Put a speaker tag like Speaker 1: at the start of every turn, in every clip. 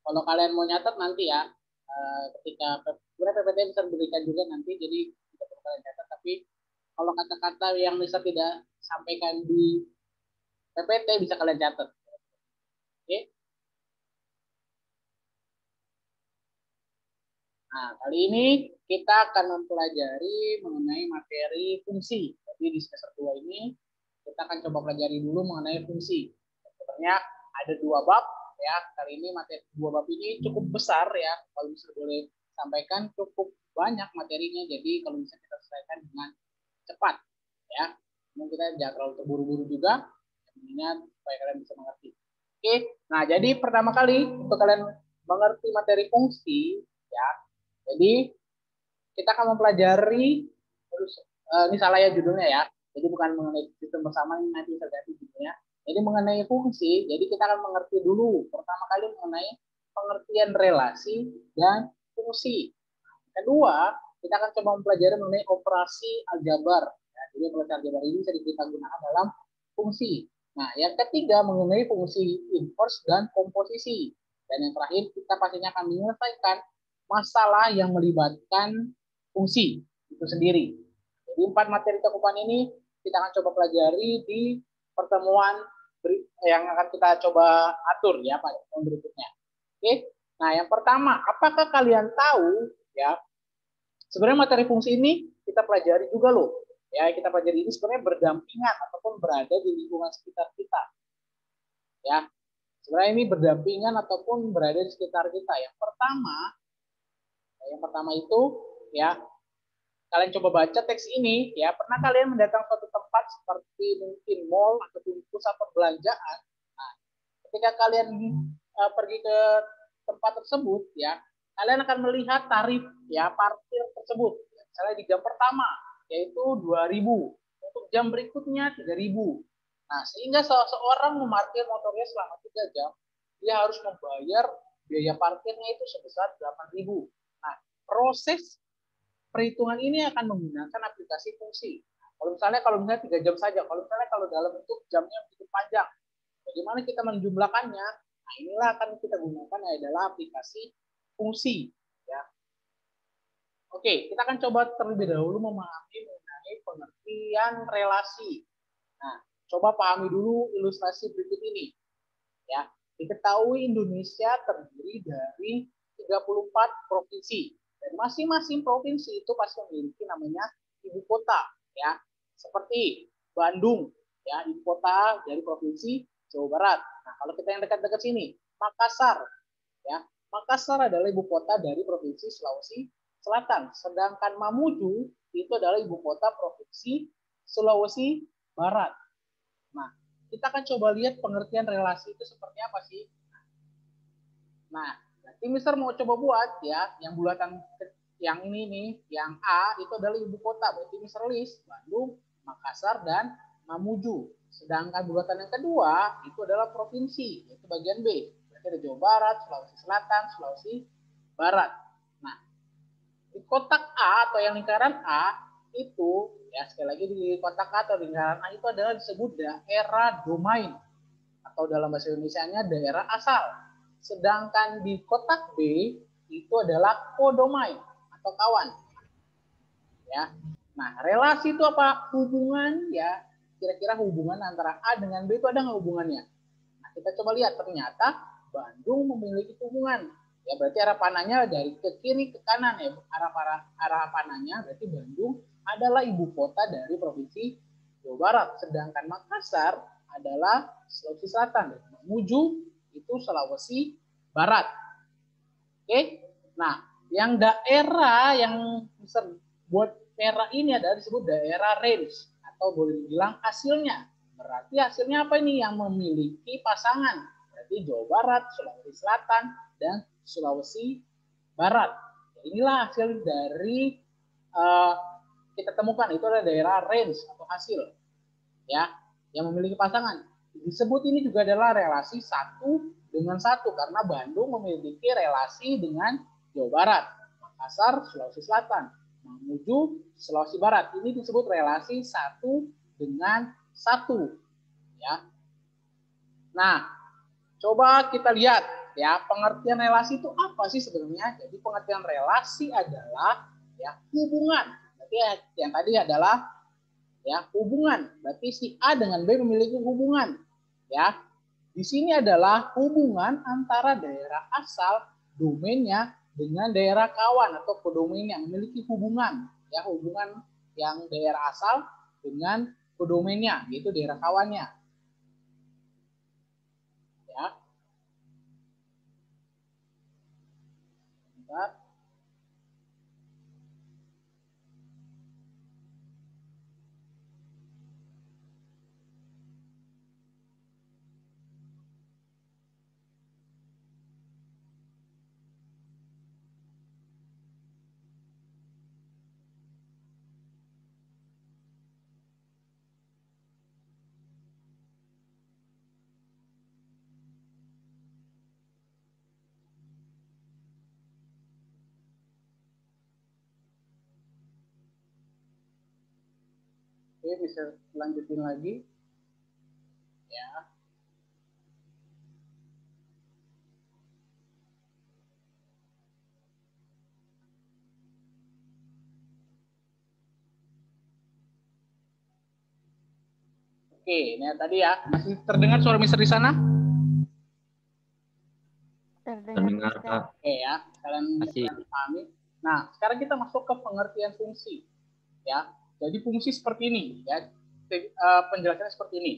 Speaker 1: Kalau kalian mau nyatet nanti ya, ketika sebenarnya PPT bisa diberikan juga nanti, jadi tidak perlu kalian catat. Tapi kalau kata-kata yang bisa tidak sampaikan di PPT bisa kalian catat. Oke. Nah, kali ini kita akan mempelajari mengenai materi fungsi. Jadi di semester 2 ini kita akan coba pelajari dulu mengenai fungsi. Sebenarnya ada 2 bab ya. Kali ini materi 2 bab ini cukup besar ya. Kalau bisa boleh sampaikan cukup banyak materinya. Jadi kalau bisa kita selesaikan dengan cepat ya. Namun kita jangan terlalu terburu-buru juga. Intinya supaya kalian bisa mengerti. Oke. Nah, jadi pertama kali untuk kalian mengerti materi fungsi ya. Jadi kita akan mempelajari ini salah ya judulnya ya. Jadi bukan mengenai sistem bersama, ini nanti bisa ganti judulnya. Jadi mengenai fungsi, jadi kita akan mengerti dulu pertama kali mengenai pengertian relasi dan fungsi. Kedua, kita akan coba mempelajari mengenai operasi aljabar. Ya, jadi operasi aljabar ini bisa kita gunakan dalam fungsi. Nah, yang ketiga mengenai fungsi inverse dan komposisi. Dan yang terakhir kita pastinya akan menyelesaikan masalah yang melibatkan fungsi itu sendiri. Jadi 4 materi cakupan ini kita akan coba pelajari di pertemuan yang akan kita coba atur ya Pak berikutnya. Oke. Nah, yang pertama, apakah kalian tahu ya sebenarnya materi fungsi ini kita pelajari juga loh. Ya, kita pelajari ini sebenarnya berdampingan ataupun berada di lingkungan sekitar kita. Ya. Sebenarnya ini berdampingan ataupun berada di sekitar kita. Yang pertama itu ya kalian coba baca teks ini ya, pernah kalian mendatang suatu tempat seperti mungkin mall ataupun pusat perbelanjaan. Nah, ketika kalian pergi ke tempat tersebut ya, kalian akan melihat tarif ya parkir tersebut. Misalnya di jam pertama yaitu 2.000, untuk jam berikutnya 3.000. Nah, sehingga seseorang memarkir motornya selama 3 jam, dia harus membayar biaya parkirnya itu sebesar 8.000. Nah, proses perhitungan ini akan menggunakan aplikasi fungsi. Kalau misalnya 3 jam saja, kalau dalam bentuk jamnya begitu panjang, bagaimana kita menjumlahkannya? Nah, inilah akan kita gunakan adalah aplikasi fungsi. Ya. Oke, kita akan coba terlebih dahulu memahami mengenai pengertian relasi. Nah, coba pahami dulu ilustrasi berikut ini. Ya, diketahui Indonesia terdiri dari 34 provinsi. Dan masing-masing provinsi itu pasti memiliki namanya ibu kota, ya. Seperti Bandung, ya, ibu kota dari provinsi Jawa Barat. Nah, kalau kita yang dekat-dekat sini, Makassar, ya. Makassar adalah ibu kota dari provinsi Sulawesi Selatan. Sedangkan Mamuju itu adalah ibu kota provinsi Sulawesi Barat. Nah, kita akan coba lihat pengertian relasi itu seperti apa sih. Nah, nanti Mister mau coba buat ya, yang bulatan yang ini nih, yang A itu adalah ibu kota, berarti Mister list Bandung, Makassar, dan Mamuju. Sedangkan bulatan yang kedua itu adalah provinsi, yaitu bagian B. Berarti ada Jawa Barat, Sulawesi Selatan, Sulawesi Barat. Nah, di kotak A atau yang lingkaran A itu, ya sekali lagi di kotak A atau lingkaran A itu adalah disebut daerah domain atau dalam bahasa Indonesianya daerah asal. Sedangkan di kotak B itu adalah kodomain atau kawan. Ya. Nah, relasi itu apa? Hubungan ya. Kira-kira hubungan antara A dengan B itu ada nggak hubungannya? Nah, kita coba lihat ternyata Bandung memiliki hubungan. Ya berarti arah panahnya dari ke kiri ke kanan ya. Arah panahnya berarti Bandung adalah ibu kota dari provinsi Jawa Barat. Sedangkan Makassar adalah Sulawesi Selatan. Mamuju itu Sulawesi Barat. Oke. Nah, yang daerah yang bisa buat daerah ini adalah disebut daerah range atau boleh dibilang hasilnya. Berarti hasilnya apa ini? Yang memiliki pasangan. Berarti Jawa Barat, Sulawesi Selatan, dan Sulawesi Barat. Inilah hasil dari kita temukan itu adalah daerah range atau hasil. Ya, yang memiliki pasangan. Disebut ini juga adalah relasi 1:1 karena Bandung memiliki relasi dengan Jawa Barat, Makassar, Sulawesi Selatan, Mamuju, Sulawesi Barat. Ini disebut relasi 1:1. Ya. Nah, coba kita lihat ya, pengertian relasi itu apa sih sebenarnya? Jadi pengertian relasi adalah ya hubungan. Berarti yang tadi adalah ya hubungan. Berarti si A dengan B memiliki hubungan. Ya. Di sini adalah hubungan antara daerah asal domainnya dengan daerah kawan atau kodomain yang memiliki hubungan. Ya, hubungan yang daerah asal dengan kodomainnya, yaitu daerah kawannya. Ya. Bentar. Oke, bisa lanjutin lagi. Ya. Oke, ini tadi ya. Masih terdengar suara Mister di sana?
Speaker 2: Terdengar, Kak.
Speaker 1: Oke ya, kalian pahami. Nah, sekarang kita masuk ke pengertian fungsi. Ya, jadi fungsi seperti ini. Ya, penjelasannya seperti ini.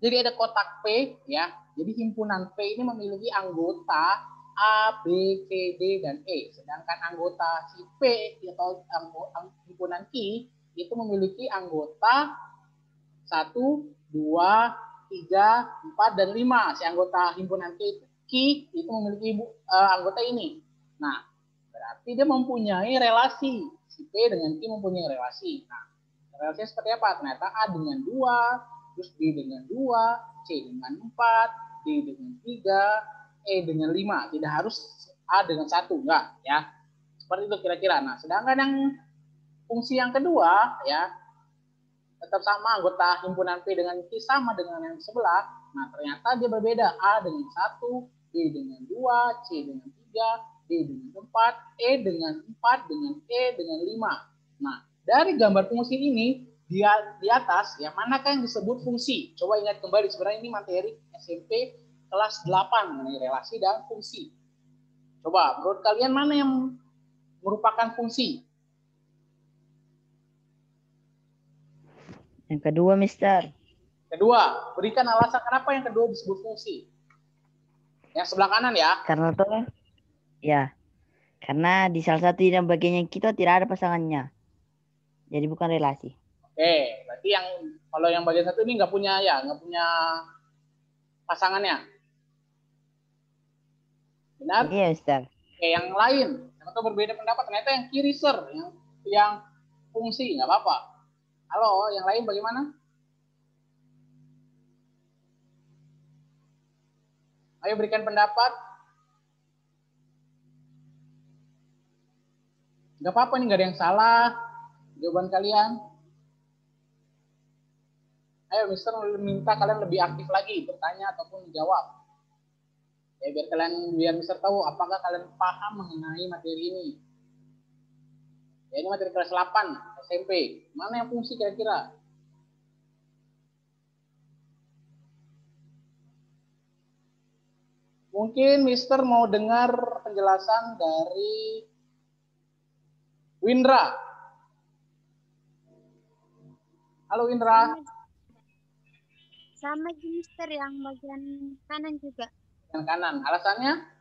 Speaker 1: Jadi ada kotak P, ya. Jadi himpunan P ini memiliki anggota A, B, C, D, dan E. Sedangkan anggota si P atau himpunan Q itu memiliki anggota 1, 2, 3, 4, dan 5. Si anggota himpunan Q itu memiliki anggota ini. Nah, berarti dia mempunyai relasi. Si P dengan Q mempunyai relasi. Nah, relasinya seperti apa? Ternyata A dengan 2, terus B dengan 2, C dengan 4, D dengan 3, E dengan 5. Tidak harus A dengan 1, enggak ya. Seperti itu kira-kira. Nah, sedangkan yang fungsi yang kedua ya tetap sama, anggota himpunan P dengan Q sama dengan yang sebelah. Nah, ternyata dia berbeda. A dengan 1, B dengan 2, C dengan 3, D dengan 4, E dengan 4, dengan E dengan 5. Nah, dari gambar fungsi ini, di atas, ya manakah yang disebut fungsi? Coba ingat kembali, sebenarnya ini materi SMP kelas 8 mengenai relasi dan fungsi. Coba, menurut kalian mana yang merupakan fungsi?
Speaker 3: Yang kedua, Mister.
Speaker 1: Kedua, berikan alasan kenapa yang kedua disebut fungsi. Yang sebelah kanan ya.
Speaker 3: Karena tuh, ya, karena di salah satu yang bagian yang kita tidak ada pasangannya. Jadi bukan relasi.
Speaker 1: Oke, berarti yang kalau yang bagian satu ini nggak punya pasangannya. Benar?
Speaker 3: Iya, Mister.
Speaker 1: Oke, yang lain, atau berbeda pendapat, ternyata yang kiri yang fungsi, nggak apa-apa. Halo, yang lain bagaimana? Ayo berikan pendapat. Nggak apa-apa nih, nggak ada yang salah jawaban kalian. Ayo, Mister minta kalian lebih aktif lagi bertanya ataupun menjawab. Ya, biar Mister tahu apakah kalian paham mengenai materi ini. Ya, ini materi kelas 8 SMP. Mana yang fungsi kira-kira? Mungkin Mister mau dengar penjelasan dari Windra. Halo Windra.
Speaker 4: Sama Mister yang bagian kanan juga.
Speaker 1: Yang kanan. Alasannya?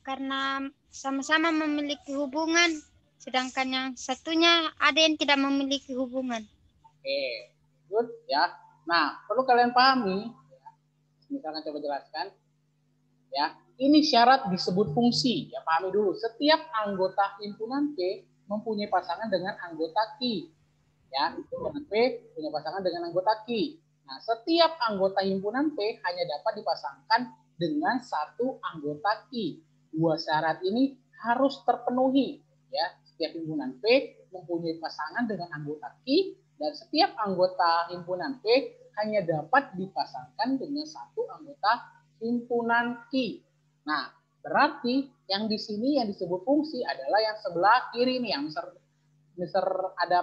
Speaker 4: Karena sama-sama memiliki hubungan, sedangkan yang satunya ada yang tidak memiliki hubungan.
Speaker 1: Oke, good ya. Nah, perlu kalian pahami, ya. Misalkan coba jelaskan, ya. Ini syarat disebut fungsi. Ya, pahami dulu. Setiap anggota himpunan P mempunyai pasangan dengan anggota Q. Ya, himpunan P punya pasangan dengan anggota Q. Nah, setiap anggota himpunan P hanya dapat dipasangkan dengan satu anggota Q. Dua syarat ini harus terpenuhi. Ya, setiap himpunan P mempunyai pasangan dengan anggota Q dan setiap anggota himpunan P hanya dapat dipasangkan dengan satu anggota himpunan Q. Nah, berarti yang di sini yang disebut fungsi adalah yang sebelah kiri nih, yang Mister ada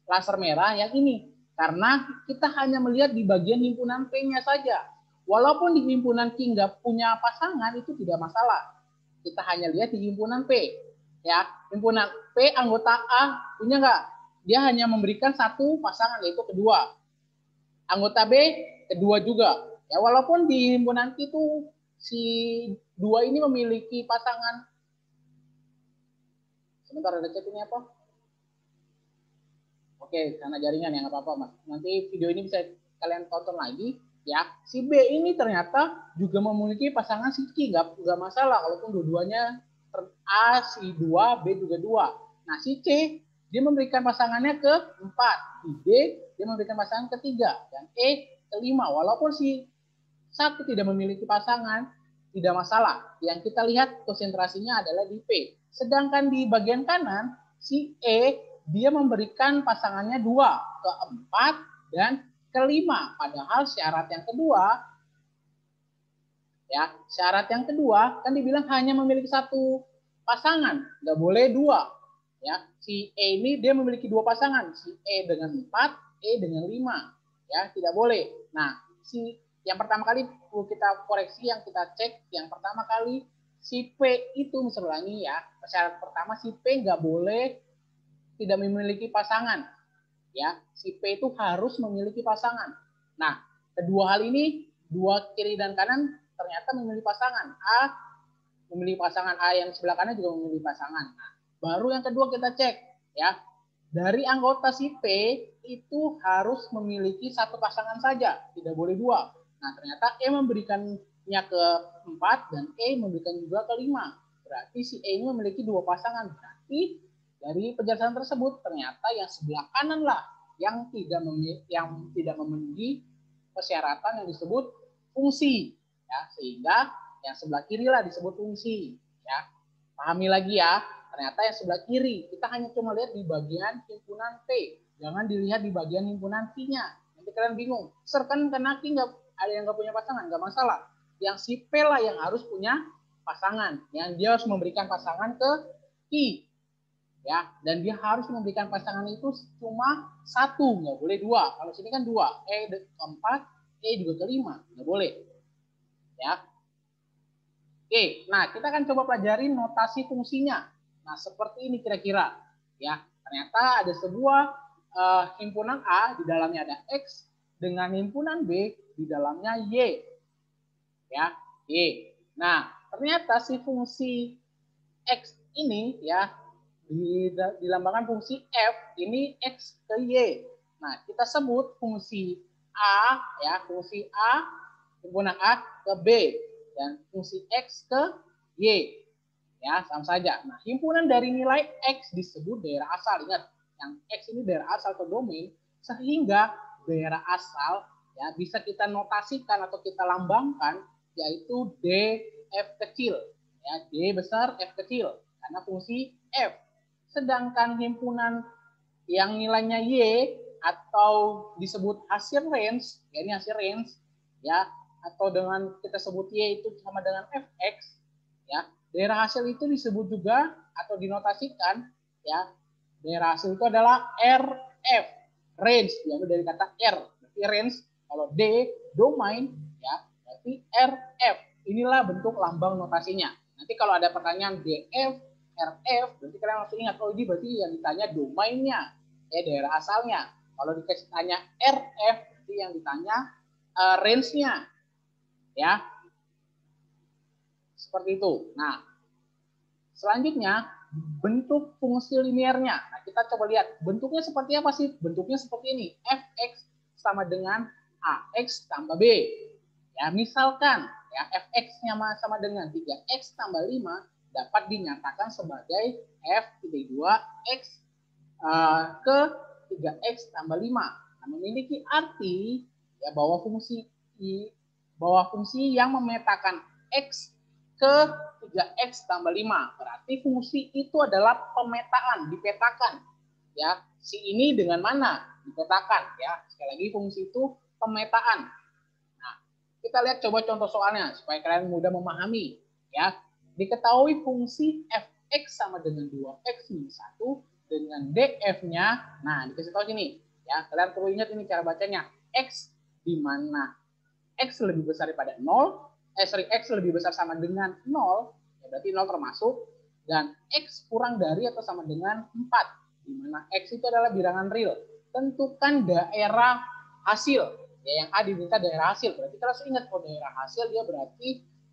Speaker 1: laser merah yang ini. Karena kita hanya melihat di bagian himpunan P-nya saja. Walaupun di himpunan Q nggak punya pasangan, itu tidak masalah. Kita hanya lihat di himpunan P. Ya, himpunan P anggota A punya nggak? Dia hanya memberikan satu pasangan, yaitu kedua. Anggota B, kedua juga. Ya, walaupun di himpunan Q itu si dua ini memiliki pasangan. Sebentar, ada chat ini apa? Oke, karena jaringan ya, nggak apa-apa Mas. Nanti video ini bisa kalian tonton lagi. Ya, si B ini ternyata juga memiliki pasangan si Q, nggak masalah walaupun dua-duanya A si 2, B juga 2. Nah, si C dia memberikan pasangannya ke 4, si D dia memberikan pasangan ke 3, dan E ke 5. Walaupun si satu tidak memiliki pasangan, tidak masalah. Yang kita lihat konsentrasinya adalah di P. Sedangkan di bagian kanan, si E dia memberikan pasangannya 2 ke 4 dan kelima. Padahal syarat yang kedua, ya syarat yang kedua kan dibilang hanya memiliki satu pasangan, nggak boleh 2. Ya, si E ini dia memiliki 2 pasangan, si E dengan 4, E dengan 5. Ya, tidak boleh. Nah, si yang pertama kali perlu kita koreksi, yang kita cek yang pertama kali si P itu, misalnya ulangi ya, syarat pertama si P nggak boleh tidak memiliki pasangan. Ya, si P itu harus memiliki pasangan. Nah, kedua hal ini, dua kiri dan kanan ternyata memiliki pasangan. A memiliki pasangan, A yang sebelah kanan juga memiliki pasangan. Nah, baru yang kedua kita cek, ya. Dari anggota si P itu harus memiliki satu pasangan saja, tidak boleh 2. Nah, ternyata E memberikannya ke 4 dan E memberikan juga ke 5. Berarti si E ini memiliki 2 pasangan. Berarti dari penjelasan tersebut ternyata yang sebelah kanan lah yang tidak memenuhi persyaratan yang disebut fungsi, ya, sehingga yang sebelah kiri lah disebut fungsi, ya. Pahami lagi ya, ternyata yang sebelah kiri kita hanya cuma lihat di bagian himpunan P, jangan dilihat di bagian himpunan Q-nya. Nanti kalian bingung, Sir, kan karena Q nggak ada yang nggak punya pasangan, nggak masalah. Yang si P lah yang harus punya pasangan, yang dia harus memberikan pasangan ke Q. Ya, dan dia harus memberikan pasangan itu cuma 1, nggak boleh 2. Kalau sini kan 2, E ke-4, E juga ke-5, nggak boleh. Ya. Oke, nah kita akan coba pelajari notasi fungsinya. Nah, seperti ini kira-kira. Ya, ternyata ada sebuah himpunan A, di dalamnya ada X, dengan himpunan B, di dalamnya Y. Ya, Y. Nah, ternyata si fungsi X ini ya dilambangkan fungsi F, ini X ke Y. Nah, kita sebut fungsi A, ya, fungsi A, himpunan A ke B, dan fungsi X ke Y. Ya, sama saja. Nah, himpunan dari nilai X disebut daerah asal. Ingat, yang X ini daerah asal atau domain, sehingga daerah asal ya bisa kita notasikan atau kita lambangkan, yaitu D, F kecil. Ya, D besar, F kecil. Karena fungsi F. Sedangkan himpunan yang nilainya Y atau disebut hasil range, ya ini hasil range, ya, atau dengan kita sebut Y itu sama dengan Fx, ya, daerah hasil itu disebut juga atau dinotasikan, ya, daerah hasil itu adalah RF, range, diambil dari kata R, berarti range. Kalau D, domain, ya, berarti RF. Inilah bentuk lambang notasinya. Nanti kalau ada pertanyaan DF, RF, berarti kalian langsung ingat, oh ini berarti yang ditanya domainnya, ya, daerah asalnya. Kalau dikasih tanya RF, berarti yang ditanya range-nya, ya, seperti itu. Nah, selanjutnya bentuk fungsi linearnya. Nah, kita coba lihat bentuknya seperti apa sih? Bentuknya seperti ini, Fx sama dengan Ax tambah B. Ya, misalkan ya Fx-nya sama dengan 3x tambah 5 dapat dinyatakan sebagai F dibagi 2x ke 3x tambah 5. Nah, memiliki arti ya bahwa fungsi yang memetakan x ke 3x tambah 5. Berarti fungsi itu adalah pemetaan, dipetakan. Ya, si ini dengan mana? Dipetakan ya. Sekali lagi fungsi itu pemetaan. Nah, Kita lihat coba contoh soalnya supaya kalian mudah memahami. Ya, diketahui fungsi fx sama dengan 2x min 1 dengan df-nya. Nah, dikasih tahu sini. Ya, kalian perlu ingat ini cara bacanya. X di mana x lebih besar daripada 0, x lebih besar sama dengan 0, ya berarti 0 termasuk, dan x kurang dari atau sama dengan 4, di mana x itu adalah bilangan real. Tentukan daerah hasil. Ya, yang A diminta daerah hasil. Berarti kita harus ingat kalau daerah hasil dia berarti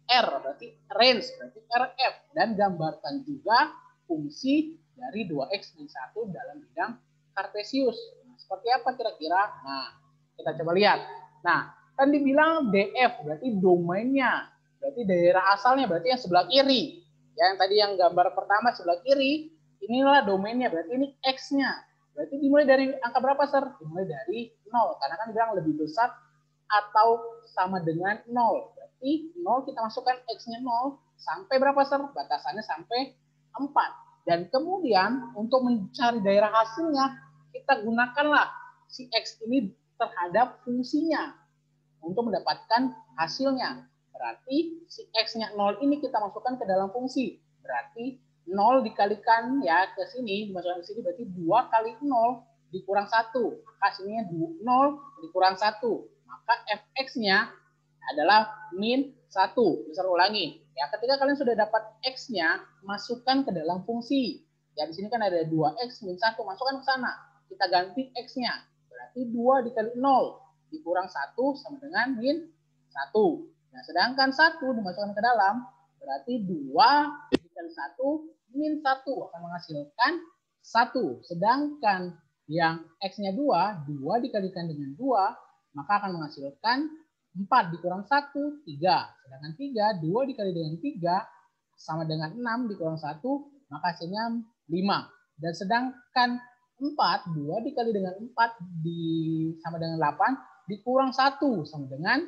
Speaker 1: R, berarti range, berarti RF. Dan gambarkan juga fungsi dari 2x min 1 dalam bidang kartesius. Nah, seperti apa kira-kira? Nah, kita coba lihat. Nah, kan dibilang DF, berarti domainnya. Berarti daerah asalnya, berarti yang sebelah kiri. Ya, yang tadi yang gambar pertama sebelah kiri, inilah domainnya, berarti ini X-nya. Berarti dimulai dari angka berapa, Sir? Dimulai dari 0, karena kan bilang lebih besar atau sama dengan 0. Berarti 0 kita masukkan X-nya 0, sampai berapa, Sir? Batasannya sampai 4. Dan kemudian untuk mencari daerah hasilnya, kita gunakanlah si X ini terhadap fungsinya untuk mendapatkan hasilnya. Berarti si X-nya 0 ini kita masukkan ke dalam fungsi. Berarti 0 dikalikan ya ke sini, dimasukkan ke sini berarti 2 kali 0 dikurang 1. Maka hasilnya 0 dikurang 1. Maka fx-nya adalah min 1. Bisa ulangi. Ya, ketika kalian sudah dapat x-nya, masukkan ke dalam fungsi. Ya, di sini kan ada 2x min 1, masukkan ke sana. Kita ganti x-nya. Berarti 2 dikali 0 dikurang 1 sama dengan min 1. Nah, sedangkan 1 dimasukkan ke dalam, berarti 2 dikali 1 min 1 akan menghasilkan 1. Sedangkan yang X-nya 2, 2 dikalikan dengan 2, maka akan menghasilkan 4 dikurang 1, 3. Sedangkan 3, 2 dikali dengan 3, sama dengan 6 dikurang 1, maka hasilnya 5. Dan sedangkan 4, 2 dikali dengan 4 sama dengan 8, dikurang 1 sama dengan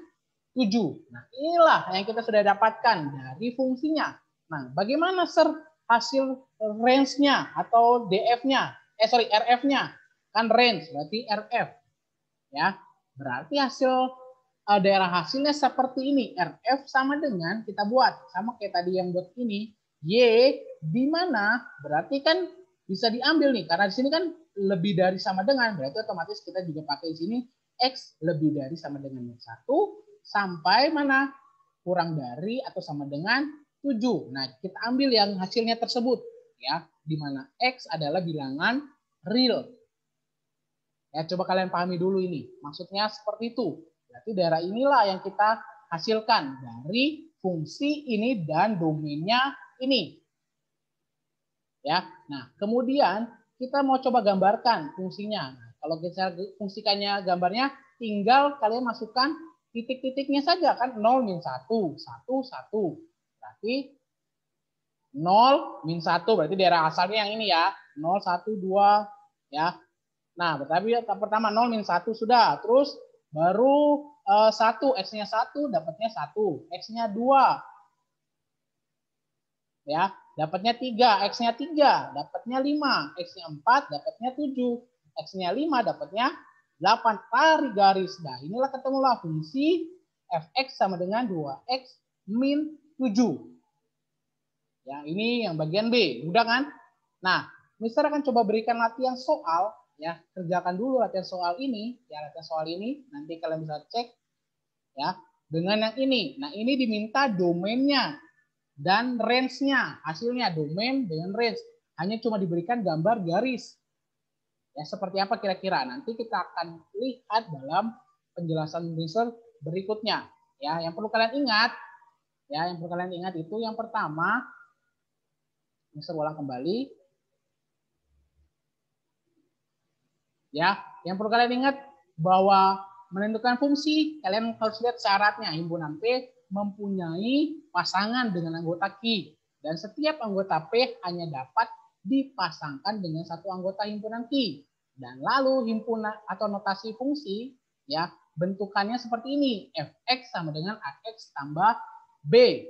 Speaker 1: 7. Nah, inilah yang kita sudah dapatkan dari fungsinya. Nah, bagaimana, Sir, hasil range-nya atau DF-nya? RF-nya. Kan range, berarti RF. Ya, berarti hasil daerah hasilnya seperti ini. RF sama dengan, kita buat, sama kayak tadi yang buat ini. Y, di mana berarti kan bisa diambil nih. Karena di sini kan lebih dari sama dengan. Berarti otomatis kita juga pakai di sini X lebih dari sama dengan 1 sampai mana? Kurang dari atau sama dengan 7. Nah, kita ambil yang hasilnya tersebut. Ya, di mana X adalah bilangan real. Ya, coba kalian pahami dulu ini. Maksudnya seperti itu. Berarti daerah inilah yang kita hasilkan dari fungsi ini dan domainnya ini. Ya, nah kemudian kita mau coba gambarkan fungsinya. Nah, kalau kita fungsikannya gambarnya, tinggal kalian masukkan titik-titiknya saja kan 0 min 1, 1, 1. Berarti 0 min 1 berarti daerah asalnya yang ini ya. 0, 1, 2 ya. Nah, berarti pertama 0 min 1 sudah. Terus baru 1, X-nya 1 dapatnya 1, X-nya 2. Ya, dapatnya 3, X-nya 3, dapatnya 5, X-nya 4, dapatnya 7, X-nya 5, dapatnya 8. Tarik garis. Nah, inilah ketemulah fungsi fx sama dengan 2x min 7. Ya, ini yang bagian B. Mudah kan? Nah, Mister akan coba berikan latihan soal. Ya, kerjakan dulu latihan soal ini. Ya, latihan soal ini. Nanti kalian bisa cek. Ya, dengan yang ini. Nah, ini diminta domainnya dan range-nya. Hasilnya domain dengan range. Hanya cuma diberikan gambar garis. Ya, seperti apa kira-kira? Nanti kita akan lihat dalam penjelasan Mister berikutnya. Ya, yang perlu kalian ingat, itu yang pertama, Mister ulang kembali. Ya, yang perlu kalian ingat bahwa menentukan fungsi, kalian harus lihat syaratnya. Himpunan P mempunyai pasangan dengan anggota Q, dan setiap anggota P hanya dapat dipasangkan dengan satu anggota himpunan Q. Dan lalu himpunan atau notasi fungsi ya bentukannya seperti ini. Fx sama dengan Ax tambah B.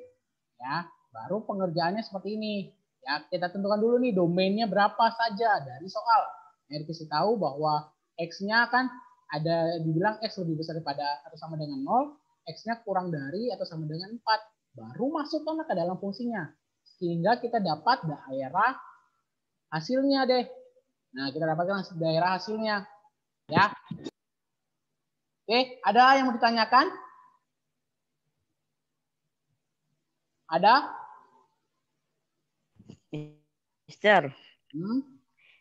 Speaker 1: Ya, baru pengerjaannya seperti ini. Ya, kita tentukan dulu nih domainnya berapa saja dari soal. Ya, dikasih tahu bahwa X-nya kan ada dibilang X lebih besar daripada atau sama dengan 0, X-nya kurang dari atau sama dengan 4. Baru masukkanlah ke dalam fungsinya. Sehingga kita dapat daerah hasilnya deh. Nah, kita dapatkan daerah hasilnya. Ya. Oke, ada yang mau ditanyakan? Ada?
Speaker 3: Mister,
Speaker 1: Hmm?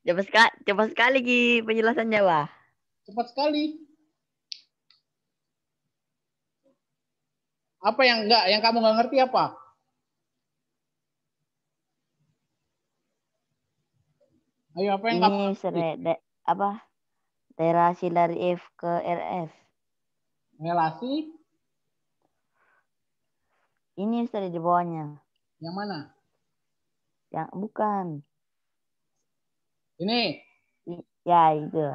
Speaker 3: cepat sekali Ki penjelasannya, Wah.
Speaker 1: Cepat sekali. Apa yang enggak? Yang kamu nggak ngerti apa? Ayo, apa yang kamu
Speaker 3: Ini Mister,
Speaker 1: ngerti?
Speaker 3: apa? Daerah hasil dari F ke RF.
Speaker 1: Relasi
Speaker 3: Ini Mister di bawahnya.
Speaker 1: yang mana?
Speaker 3: Yang bukan.
Speaker 1: Ini.
Speaker 3: Ya, itu.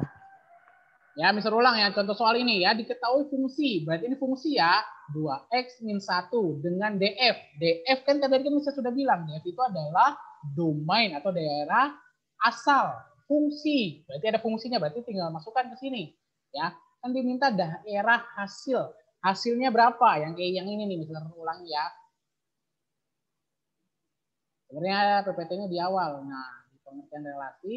Speaker 1: Ya, misal ulang ya. Contoh soal ini ya. Diketahui fungsi. Berarti ini fungsi ya. 2x min 1 dengan df. Df kan tadi kita sudah bilang. Df itu adalah domain atau daerah asal. Fungsi. Berarti ada fungsinya. Berarti tinggal masukkan ke sini. Ya. Kan diminta daerah hasil. Hasilnya berapa? Yang kayak yang ini nih. Misalnya ulang ya. Sebenarnya PPT-nya di awal. Nah, di pengertian relasi.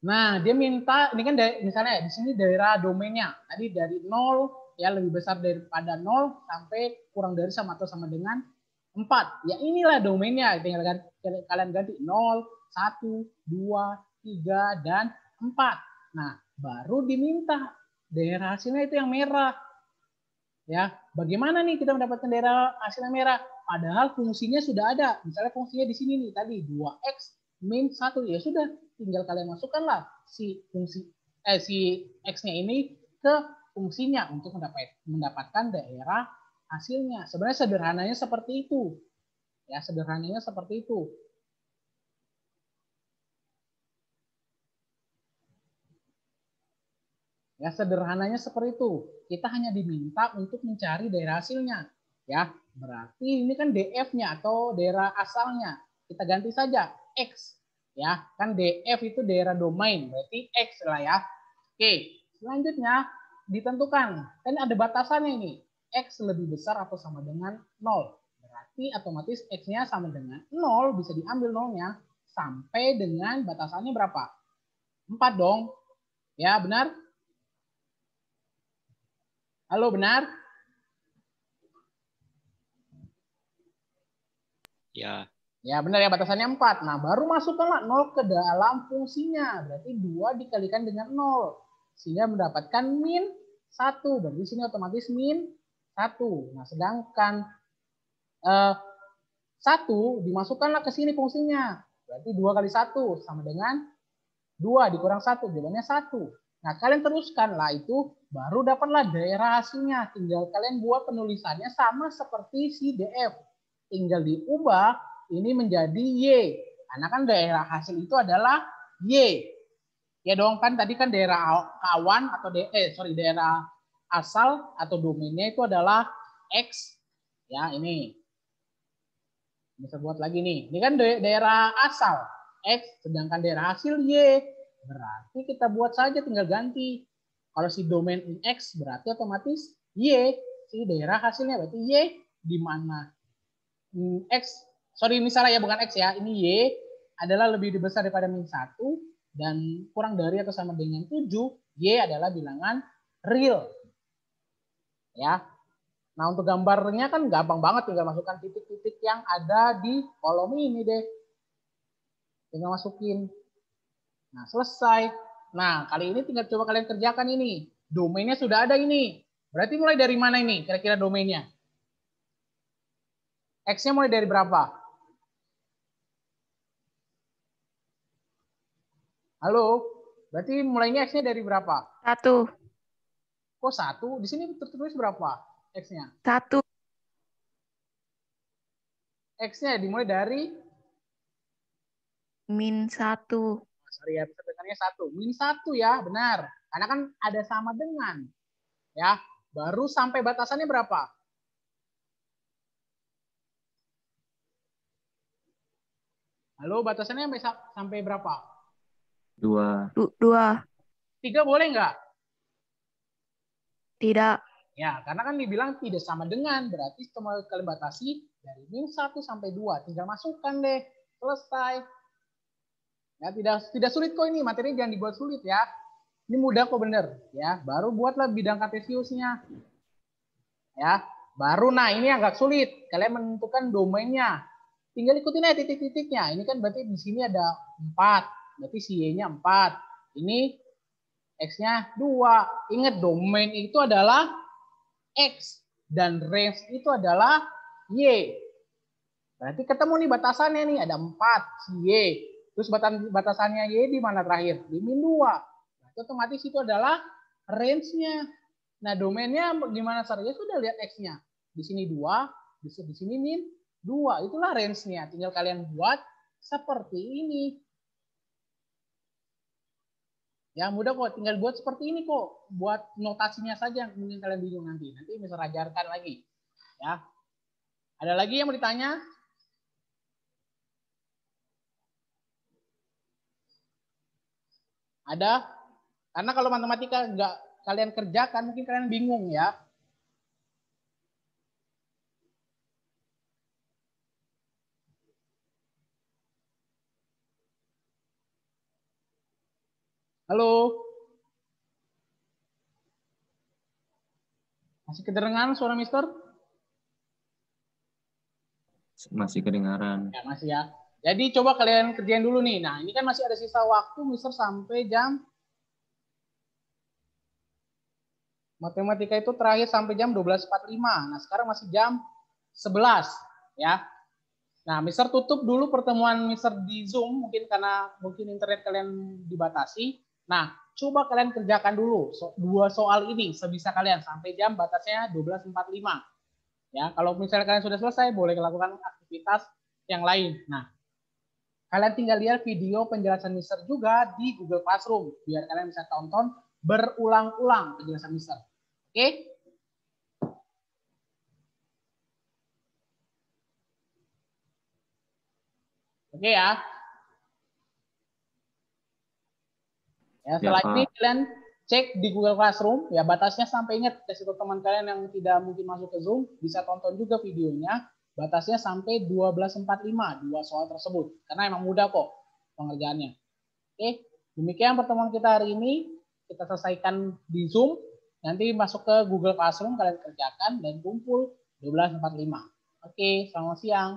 Speaker 1: Nah, dia minta, ini kan misalnya di sini daerah domainnya. Tadi dari 0, ya lebih besar daripada 0, sampai kurang dari sama atau sama dengan 4. Ya inilah domainnya. Tinggal kalian ganti 0, 1, 2, 3, dan 4. Nah, baru diminta daerah hasilnya itu yang merah. Ya, bagaimana nih kita mendapatkan daerah hasilnya merah? Padahal fungsinya sudah ada. Misalnya fungsinya di sini nih tadi 2x min 1. Ya sudah, tinggal kalian masukkanlah si x-nya ini ke fungsinya untuk mendapatkan daerah hasilnya. Sebenarnya sederhananya seperti itu. Ya, sederhananya seperti itu. Ya, sederhananya seperti itu. Kita hanya diminta untuk mencari daerah hasilnya. Ya, berarti ini kan DF-nya atau daerah asalnya. Kita ganti saja X. Ya, kan DF itu daerah domain, berarti X lah ya. Oke, selanjutnya ditentukan. Kan ada batasannya ini. X lebih besar atau sama dengan 0. Berarti otomatis X-nya sama dengan 0, bisa diambil 0-nya sampai dengan batasannya berapa? 4 dong. Ya, benar? Halo, benar?
Speaker 2: Ya.
Speaker 1: Ya, benar ya, batasannya 4. Nah, baru masukkanlah 0 ke dalam fungsinya. Berarti 2 dikalikan dengan 0. Sehingga mendapatkan min 1. Berarti sini otomatis min 1. Nah, sedangkan 1 dimasukkanlah ke sini fungsinya. Berarti 2 kali 1 sama dengan 2 dikurang 1. Jawabannya 1. Nah, kalian teruskanlah itu, baru dapatlah daerah hasilnya. Tinggal kalian buat penulisannya sama seperti si DF. Tinggal diubah ini menjadi Y. Karena kan daerah hasil itu adalah Y. Ya dong, kan tadi kan daerah kawan atau daerah asal atau domainnya itu adalah X. Ya, ini. Bisa buat lagi nih. Ini kan daerah asal X, sedangkan daerah hasil Y. Berarti kita buat saja tinggal ganti. Kalau si domain X berarti otomatis Y. Si daerah hasilnya berarti Y di mana X, sorry ini salah ya, bukan X ya. Ini Y adalah lebih besar daripada min 1 dan kurang dari atau sama dengan 7. Y adalah bilangan real. Ya. Nah, untuk gambarnya kan gampang banget, tinggal masukkan titik-titik yang ada di kolom ini deh. Tinggal masukin. Nah, selesai. Nah, kali ini tinggal coba kalian kerjakan ini. Domainnya sudah ada ini. Berarti mulai dari mana ini kira-kira domainnya? X-nya mulai dari berapa? Halo? Berarti mulainya X-nya dari berapa?
Speaker 5: 1.
Speaker 1: Kok 1? Di sini tertulis berapa X-nya?
Speaker 5: 1.
Speaker 1: X-nya dimulai dari?
Speaker 5: min 1.
Speaker 1: Sorry ya, sebenarnya 1. Min 1 ya, benar. Karena kan ada sama dengan. Ya, baru sampai batasannya berapa? Halo, batasannya sampai berapa?
Speaker 2: 2.
Speaker 5: 2.
Speaker 1: 3 boleh nggak?
Speaker 2: Tidak.
Speaker 1: Ya, karena kan dibilang tidak sama dengan, berarti cuma kalian batasi dari -1 sampai 2. Tinggal masukkan deh. Selesai. Ya, tidak sulit kok ini. Materinya jangan dibuat sulit ya. Ini mudah kok bener. Ya, baru buatlah bidang kartesiusnya. Ya, baru nah ini agak sulit. Kalian menentukan domainnya. Tinggal ikutin aja titik-titiknya. Ini kan berarti di sini ada 4. Berarti si Y-nya 4. Ini X-nya 2. Ingat domain itu adalah X dan range itu adalah Y. Berarti ketemu nih batasannya nih, ada 4 si Y. Terus batasannya Y di mana terakhir? Di -2. Berarti otomatis itu adalah range-nya. Nah, domainnya gimana caranya? Sudah lihat X-nya. Di sini 2, di sini -2. Itulah range-nya. Tinggal kalian buat seperti ini. Ya mudah kok, tinggal buat seperti ini kok. Buat notasinya saja yang mungkin kalian bingung nanti. Nanti bisa ajarkan lagi. Ya. Ada lagi yang mau ditanya? Ada? Karena kalau matematika nggak kalian kerjakan, mungkin kalian bingung ya. Halo? Masih kedengaran suara Mister?
Speaker 5: Masih kedengaran.
Speaker 1: Ya, masih ya. Jadi coba kalian kerjain dulu nih. Nah, ini kan masih ada sisa waktu Mister sampai jam matematika itu terakhir sampai jam 12.45. Nah, sekarang masih jam 11 ya. Nah, Mister tutup dulu pertemuan Mister di Zoom mungkin karena mungkin internet kalian dibatasi. Nah, coba kalian kerjakan dulu 2 soal ini sebisa kalian sampai jam batasnya 12.45. Ya, kalau misalnya kalian sudah selesai boleh melakukan aktivitas yang lain. Nah, kalian tinggal lihat video penjelasan Mister juga di Google Classroom biar kalian bisa tonton berulang-ulang penjelasan Mister. Oke? Oke ya. Ya, setelah ini kalian cek di Google Classroom, ya batasnya sampai ingat kasih ke teman kalian yang tidak mungkin masuk ke Zoom, bisa tonton juga videonya, batasnya sampai 12.45, 2 soal tersebut. Karena emang mudah kok pengerjaannya. Oke, demikian pertemuan kita hari ini, kita selesaikan di Zoom, nanti masuk ke Google Classroom, kalian kerjakan dan kumpul 12.45. Oke, selamat siang.